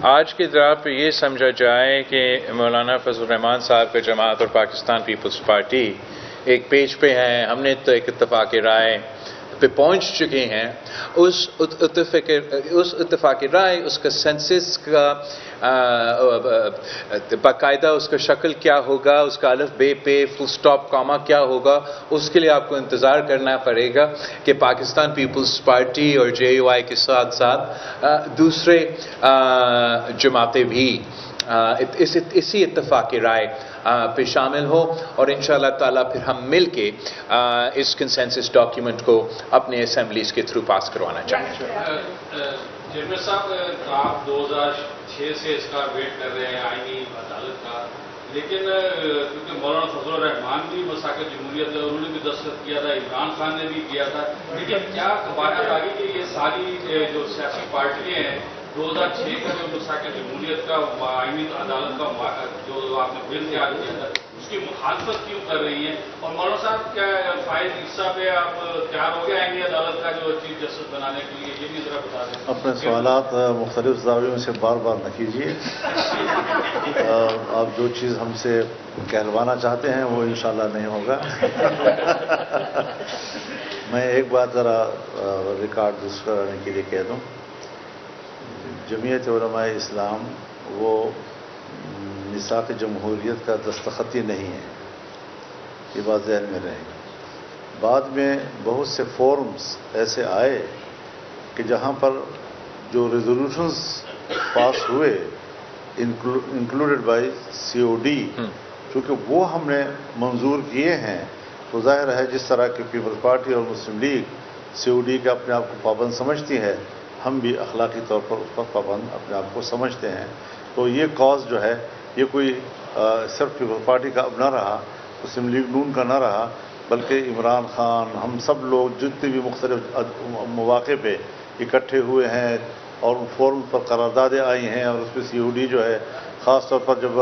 آج کی طرح پہ یہ سمجھا جائے کہ مولانا فضل الرحمان صاحب کا جماعت اور پاکستان پیپلز پارٹی ایک پیج پہ ہیں، ہم نے تو ایک اتفاق رائے پہ پہنچ چکے ہیں. اس اتفاق رائے، اس کا سینسس کا باقاعدہ اس کا شکل کیا ہوگا، اس کا الف بے پہ فل سٹاپ کاما کیا ہوگا، اس کے لیے آپ کو انتظار کرنا پڑے گا کہ پاکستان پیپلز پارٹی اور JUI کے ساتھ ساتھ دوسرے جماعتیں بھی اسی اتفاق رائے پہ شامل ہو، اور انشاءاللہ تعالیٰ پھر ہم مل کے اس کنسنسس ڈاکیومنٹ کو اپنے اسمبلیز کے تھرو پاس کروانا چاہیں گے. چیئرمین صاحب، آپ 2006 سے اس کا ویٹ کر رہے ہیں آئینی عدالت کا، لیکن کیونکہ مولانا فضل الرحمان بھی مساق جمہوریت انہوں نے بھی دستخط کیا تھا، عمران خان نے بھی کیا تھا، لیکن کیا بات آ گئی کہ یہ ساری جو سیاسی پارٹیاں ہیں 2006 کا جو مساق جمہوریت کا آئینی عدالت کا جو آپ نے بل تیار کیا تھا اس کی مخالفت کیوں کر رہی ہیں؟ اور مولانا صاحب کیا فائز عیسیٰ پہ آپ تیار ہو گئے آئینی عدالت کا جو چیف جسٹس بنانے کے لیے؟ یہ بھی ذرا بتا دیں. اپنے سوالات مختلف زاویوں سے بار بار نہ کیجیے. آپ جو چیز ہم سے کہلوانا چاہتے ہیں وہ انشاءاللہ نہیں ہوگا. میں ایک بات ذرا ریکارڈ درست کرانے کے لیے کہہ دوں، جمعیت علماء اسلام وہ میثاق جمہوریت کا دستخطی نہیں ہے، یہ بات ذہن میں رہے گی. بعد میں بہت سے فورمز ایسے آئے کہ جہاں پر جو ریزولوشنز پاس ہوئے انکلوڈیڈ بائی COD، چونکہ وہ ہم نے منظور کیے ہیں، تو ظاہر ہے جس طرح کی پیپلز پارٹی اور مسلم لیگ COD کے اپنے آپ کو پابند سمجھتی ہے، ہم بھی اخلاقی طور پر اس پر پابند اپنے آپ کو سمجھتے ہیں. تو یہ کاز جو ہے یہ کوئی صرف پیپلز پارٹی کا اب نہ رہا، مسلم لیگ نون کا نہ رہا، بلکہ عمران خان، ہم سب لوگ جتنے بھی مختلف مواقع پہ اکٹھے ہوئے ہیں اور ان فورم پر قراردادیں آئی ہیں، اور اس پہ COD جو ہے خاص طور پر جب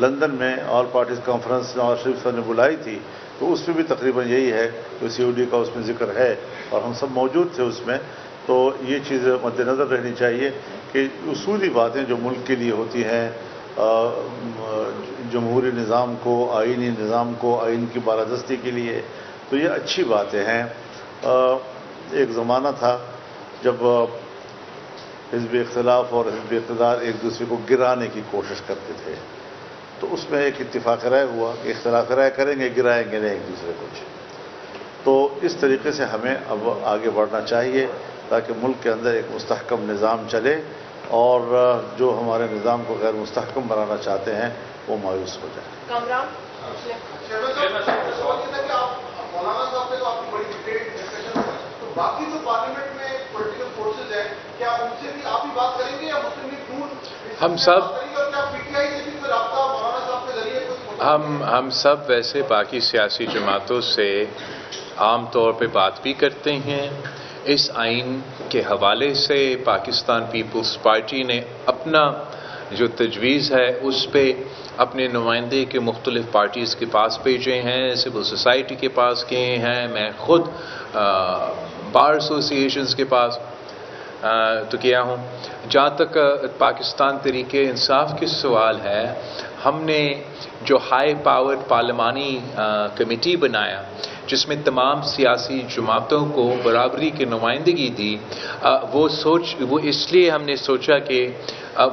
لندن میں all parties conference Nawaz Sharif صاحب نے بلائی تھی تو اس میں بھی تقریباً یہی ہے کہ COD کا اس میں ذکر ہے اور ہم سب موجود تھے اس میں. تو یہ چیز مد نظر رہنی چاہیے کہ اصولی باتیں جو ملک کے لیے ہوتی ہیں، جمہوری نظام کو، آئینی نظام کو، آئین کی بالادستی کے لیے، تو یہ اچھی باتیں ہیں. ایک زمانہ تھا جب حزب اختلاف اور حزب اقتدار ایک دوسرے کو گرانے کی کوشش کرتے تھے، تو اس میں ایک اتفاق رائے ہوا کہ اختلاف رائے کریں گے، گرائیں گے نہیں ایک دوسرے کو. تو اس طریقے سے ہمیں اب آگے بڑھنا چاہیے تاکہ ملک کے اندر ایک مستحکم نظام چلے اور جو ہمارے نظام کو غیر مستحکم بنانا چاہتے ہیں وہ مایوس ہو جائے. کامران مولانا صاحب سے تو آپ کی بڑی ڈیٹیل ڈسکشن ہے، تو باقی جو پارلیمنٹ میں پولیٹیکل فورسز ہیں کیا ان سے بھی آپ ہی بات کریں گے یا مسلم لیگ نون ہم سب اور کیا PTI سے بھی کوئی رابطہ مولانا صاحب کے ذریعے ہم سب ویسے باقی سیاسی جماعتوں سے عام طور پہ بات بھی کرتے ہیں. اس آئین کے حوالے سے پاکستان پیپلز پارٹی نے اپنا جو تجویز ہے اس پہ اپنے نمائندے کے مختلف پارٹیز کے پاس بھیجے ہیں، سول سوسائٹی کے پاس گئے ہیں، میں خود بار ایسوسیشنز کے پاس تو کیا ہوں. جہاں تک پاکستان تحریک انصاف کے سوال ہے، ہم نے جو ہائی پاورڈ پارلیمانی کمیٹی بنایا جس میں تمام سیاسی جماعتوں کو برابری کی نمائندگی دی، وہ اس لیے ہم نے سوچا کہ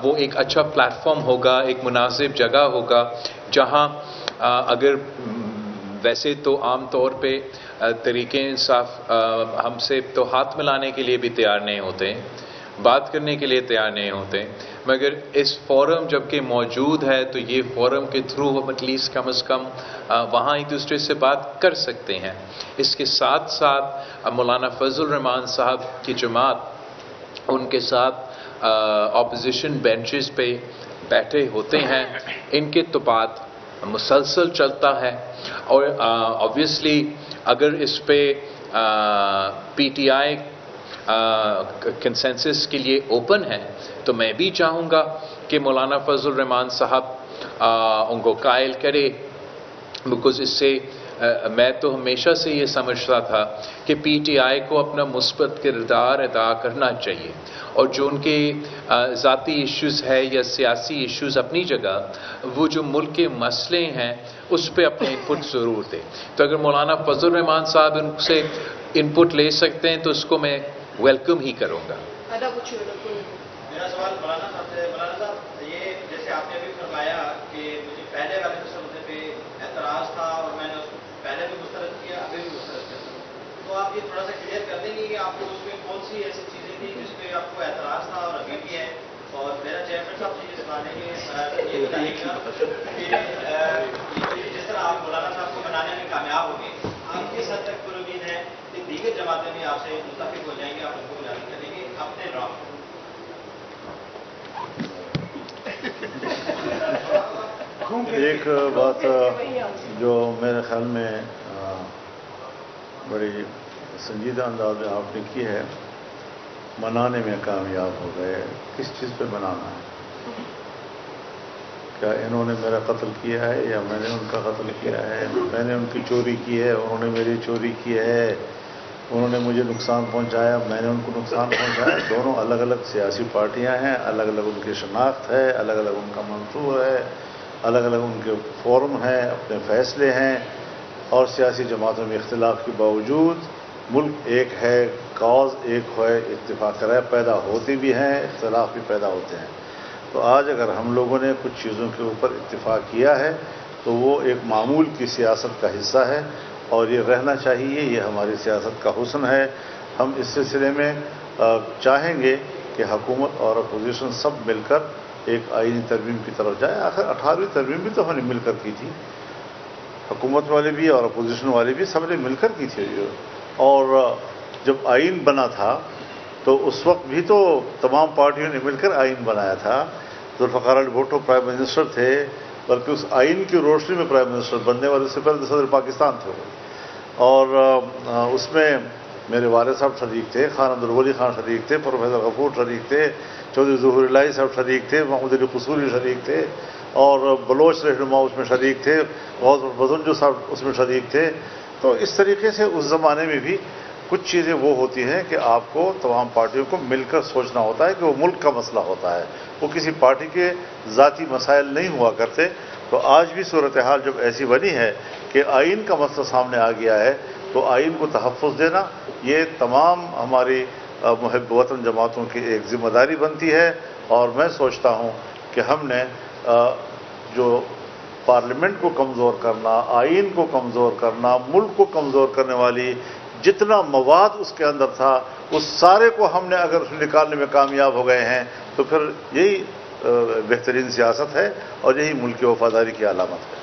وہ ایک اچھا پلیٹ فارم ہوگا، ایک مناسب جگہ ہوگا جہاں اگر ویسے تو عام طور پہ تحریک انصاف ہم سے تو ہاتھ ملانے کے لیے بھی تیار نہیں ہوتے، بات کرنے کے لیے تیار نہیں ہوتے، مگر اس فورم جب کہ موجود ہے تو یہ فورم کے تھرو ہم ایٹ لیسٹ کم از کم وہاں ایک دوسرے سے بات کر سکتے ہیں. اس کے ساتھ ساتھ مولانا فضل الرحمان صاحب کی جماعت ان کے ساتھ اپوزیشن بینچز پہ بیٹھے ہوتے ہیں، ان کے تو بات مسلسل چلتا ہے. اور آبویسلی اگر اس پہ PTI کنسنسس کے لیے اوپن ہے تو میں بھی چاہوں گا کہ مولانا فضل الرحمان صاحب ان کو قائل کرے، بیکاز اس سے میں تو ہمیشہ سے یہ سمجھتا تھا کہ پی ٹی آئی کو اپنا مثبت کردار ادا کرنا چاہیے، اور جو ان کے ذاتی ایشوز ہے یا سیاسی ایشوز اپنی جگہ، وہ جو ملک کے مسئلے ہیں اس پہ اپنے انپٹ ضرور دیں۔ تو اگر مولانا فضل الرحمان صاحب ان سے انپٹ لے سکتے ہیں تو اس کو میں ویلکم ہی کروں گا۔ میرا سوال مولانا صاحب سے، مولانا صاحب یہ جیسے آپ نے ابھی فرمایا کہ مجھے پہلے والے مسئلے پہ اعتراض تھا اور میں نے اس کو پہلے بھی مسترد کیا، ابھی بھی مسترد کرتا ہوں، تو آپ یہ تھوڑا سا کلیئر کر دیں گے کہ آپ کو اس میں کون سی ایسی چیزیں تھیں جس پہ آپ کو اعتراض تھا اور ابھی بھی ہے؟ اور میرا چیئرمین صاحب سے یہ سوال ہے کہ یہ بتائیے گا کہ جس طرح آپ مولانا صاحب کو بنانے میں کامیاب ہوں گے، آپ کس حد تک پر امید ہے کہ دیگر جماعتیں بھی آپ سے متفق ہو جائیں گے، آپ ان کو گزارش کریں گے اپنے نام؟ ایک بات جو میرے خیال میں بڑی سنجیدہ انداز میں آپ نے کی ہے، منانے میں کامیاب ہو گئے۔ کس چیز پہ منانا ہے؟ کیا انہوں نے میرا قتل کیا ہے یا میں نے ان کا قتل کیا ہے؟ میں نے ان کی چوری کی ہے، انہوں نے میری چوری کی ہے؟ انہوں نے مجھے نقصان پہنچایا، میں نے ان کو نقصان پہنچایا؟ دونوں الگ الگ سیاسی پارٹیاں ہیں، الگ الگ ان کی شناخت ہے، الگ الگ ان کا منصور ہے، الگ الگ ان کے فورم ہیں، اپنے فیصلے ہیں، اور سیاسی جماعتوں میں اختلاف کے باوجود ملک ایک ہے، کاز ایک ہے، اتفاق رائے پیدا ہوتے بھی ہیں، اختلاف بھی پیدا ہوتے ہیں۔ تو آج اگر ہم لوگوں نے کچھ چیزوں کے اوپر اتفاق کیا ہے تو وہ ایک معمول کی سیاست کا حصہ ہے، اور یہ رہنا چاہیے، یہ ہماری سیاست کا حسن ہے۔ ہم اس سلسلے میں چاہیں گے کہ حکومت اور اپوزیشن سب مل کر ایک آئینی ترمیم کی طرف جائے۔ آخر 18ویں ترمیم بھی تو ہم نے مل کر کی تھی، حکومت والے بھی اور اپوزیشن والے بھی سب نے مل کر کی تھی، اور جب آئین بنا تھا تو اس وقت بھی تو تمام پارٹیوں نے مل کر آئین بنایا تھا۔ ذوالفقار علی بھٹو پرائم منسٹر تھے، بلکہ اس آئین کی روشنی میں پرائم منسٹر بننے والے سے پہلے صدر پاکستان تھے وہ، اور اس میں میرے والد صاحب شریک تھے، خان عبدالولی خان شریک تھے، پروفیسر غفور شریک تھے، چودھری ظہور الہی صاحب شریک تھے، محمود علی قصوری شریک تھے، اور بلوچ رہنما اس میں شریک تھے، غوث بدنجو صاحب اس میں شریک تھے۔ تو اس طریقے سے اس زمانے میں بھی کچھ چیزیں وہ ہوتی ہیں کہ آپ کو تمام پارٹیوں کو مل کر سوچنا ہوتا ہے کہ وہ ملک کا مسئلہ ہوتا ہے، وہ کسی پارٹی کے ذاتی مسائل نہیں ہوا کرتے۔ تو آج بھی صورتحال جب ایسی بنی ہے کہ آئین کا مسئلہ سامنے آ گیا ہے تو آئین کو تحفظ دینا یہ تمام ہماری محب وطن جماعتوں کی ایک ذمہ داری بنتی ہے، اور میں سوچتا ہوں کہ ہم نے جو پارلیمنٹ کو کمزور کرنا، آئین کو کمزور کرنا، ملک کو کمزور کرنے والی جتنا مواد اس کے اندر تھا اس سارے کو ہم نے اگر نکالنے میں کامیاب ہو گئے ہیں تو پھر یہی بہترین سیاست ہے اور یہی ملک کی وفاداری کی علامت ہے۔